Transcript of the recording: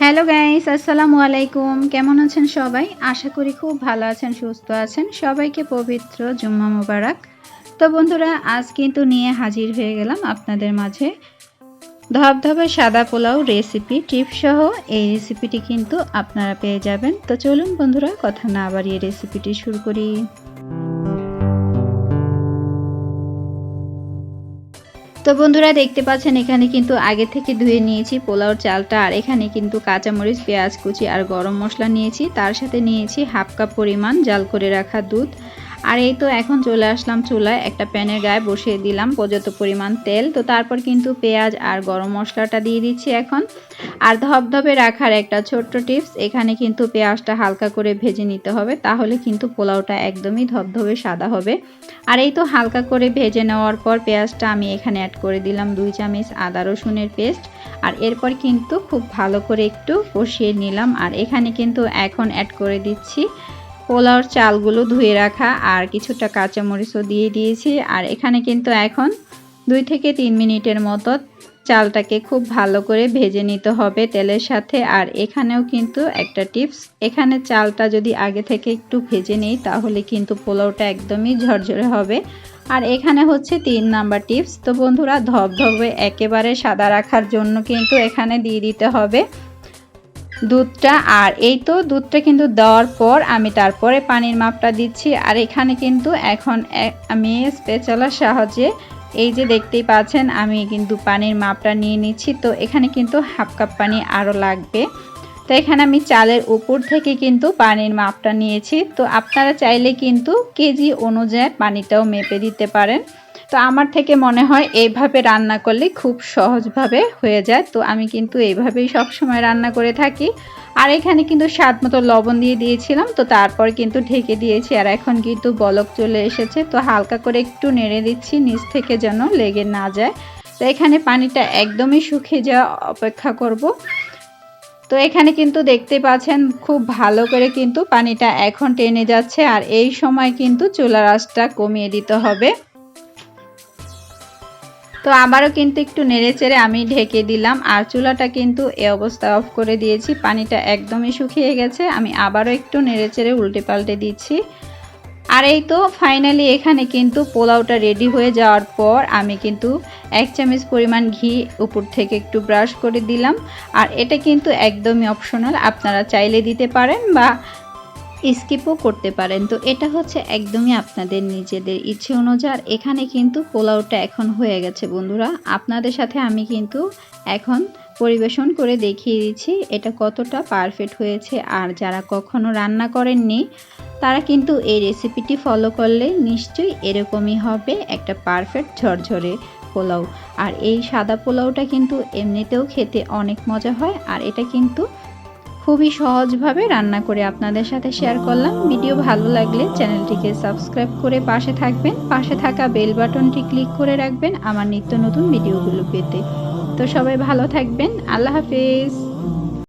Hello guys, আসসালামু আলাইকুম। কেমন আছেন সবাই? আশা করি খুব ভালো আছেন, সুস্থ আছেন। সবাইকে পবিত্র জুম্মা মোবারক। তো বন্ধুরা, আজ কিন্তু নিয়ে হাজির হয়ে গেলাম আপনাদের মাঝে ধবধবে সাদা পোলাও রেসিপি টিপ সহ। এই রেসিপিটি কিন্তু আপনারা পেয়ে যাবেন। তো চলুন বন্ধুরা, কথা না বাড়িয়ে রেসিপিটি শুরু করি। তো বন্ধুরা, দেখতে পাচ্ছেন এখানে কিন্তু আগে থেকে ধুয়ে নিয়েছি পোলাওর চালটা। আর এখানে কিন্তু কাঁচামরিচ, পেঁয়াজ কুচি আর গরম মশলা নিয়েছি। তার সাথে নিয়েছি হাফ কাপ পরিমাণ জাল করে রাখা দুধ। আর এই তো এখন চলে আসলাম চুলায়, একটা প্যানের গায়ে বসিয়ে দিলাম পর্যাপ্ত পরিমাণ তেল। তো তারপর কিন্তু পেঁয়াজ আর গরম মশলাটা দিয়ে দিচ্ছি এখন। আর ধবধবে রাখার একটা ছোট্ট টিপস, এখানে কিন্তু পেঁয়াজটা হালকা করে ভেজে নিতে হবে, তাহলে কিন্তু পোলাওটা একদমই ধবধবে সাদা হবে। আর এই তো হালকা করে ভেজে নেওয়ার পর পেঁয়াজটা আমি এখানে অ্যাড করে দিলাম 2 চামচ আদা রসুনের পেস্ট। আর এরপর কিন্তু খুব ভালো করে একটু কষিয়ে নিলাম। আর এখানে কিন্তু এখন অ্যাড করে দিচ্ছি পোলাওর চালগুলো ধুয়ে রাখা, আর কিছুটা কাঁচামরিচও দিয়ে দিয়েছি। আর এখানে কিন্তু এখন 2 থেকে 3 মিনিটের মতো চালটাকে খুব ভালো করে ভেজে নিতে হবে তেলের সাথে। আর এখানেও কিন্তু একটা টিপস, এখানে চালটা যদি আগে থেকে একটু ভেজে নেই তাহলে কিন্তু পোলাওটা একদমই ঝরঝরে হবে। আর এখানে হচ্ছে 3 নাম্বার টিপস। তো বন্ধুরা, ধবধবে একেবারে সাদা রাখার জন্য কিন্তু এখানে দিয়ে দিতে হবে দুধটা। আর এই তো দুধটা কিন্তু দেওয়ার পর আমি তারপরে পানির মাপটা দিচ্ছি। আর এখানে কিন্তু এখন আমি স্প্যাচুলার সাহায্যে এই যে দেখতেই পাচ্ছেন আমি কিন্তু পানির মাপটা নিয়ে নিচ্ছি। তো এখানে কিন্তু হাফ কাপ পানি আরও লাগবে। তো এখানে আমি চালের উপর থেকে কিন্তু পানির মাপটা নিয়েছি। তো আপনারা চাইলে কিন্তু কেজি অনুযায়ী পানিটাও মেপে দিতে পারেন। তো আমার থেকে মনে হয় এইভাবে রান্না করলে খুব সহজভাবে হয়ে যায়। তো আমি কিন্তু এইভাবেই সবসময় রান্না করে থাকি। আর এখানে কিন্তু স্বাদ মতো লবণ দিয়ে দিয়েছিলাম। তো তারপর কিন্তু ঢেকে দিয়েছি। আর এখন কিন্তু বলক চলে এসেছে। তো হালকা করে একটু নেড়ে দিচ্ছি নিচ থেকে যেন লেগে না যায়। তো এখানে পানিটা একদমই শুকিয়ে যাওয়া অপেক্ষা করব। তো এখানে কিন্তু দেখতে পাচ্ছেন খুব ভালো করে কিন্তু পানিটা এখন টেনে যাচ্ছে। আর এই সময় কিন্তু চুলার আঁচটা কমিয়ে দিতে হবে। তো আবারও কিন্তু একটু নেড়েচেড়ে আমি ঢেকে দিলাম। আর চুলাটা কিন্তু এই অবস্থায় অফ করে দিয়েছি, পানিটা একদমই শুকিয়ে গেছে। আমি আবারও একটু নেড়েচেড়ে উল্টে পাল্টে দিচ্ছি। আর এই তো ফাইনালি এখানে কিন্তু পোলাওটা রেডি হয়ে যাওয়ার পর আমি কিন্তু 1 চামচ পরিমাণ ঘি উপর থেকে একটু ব্রাশ করে দিলাম। আর এটা কিন্তু একদমই অপশনাল, আপনারা চাইলে দিতে পারেন বা স্কিপও করতে পারেন। তো এটা হচ্ছে একদমই আপনাদের নিজেদের ইচ্ছে অনুযায়ী। আর এখানে কিন্তু পোলাওটা এখন হয়ে গেছে বন্ধুরা, আপনাদের সাথে আমি কিন্তু এখন পরিবেশন করে দেখিয়ে দিচ্ছি এটা কতটা পারফেক্ট হয়েছে। আর যারা কখনো রান্না করেননি তারা কিন্তু এই রেসিপিটি ফলো করলে নিশ্চয়ই এরকমই হবে একটা পারফেক্ট ঝরঝরে পোলাও। আর এই সাদা পোলাওটা কিন্তু এমনিতেও খেতে অনেক মজা হয়। আর এটা কিন্তু খুবই সহজভাবে রান্না করে আপনাদের সাথে শেয়ার করলাম। ভিডিও ভালো লাগলে চ্যানেলটিকে সাবস্ক্রাইব করে পাশে থাকবেন, পাশে থাকা বেল বাটনটি ক্লিক করে রাখবেন আমার নিত্য নতুন ভিডিওগুলো পেতে। তো সবাই ভালো থাকবেন, আল্লাহ হাফেজ।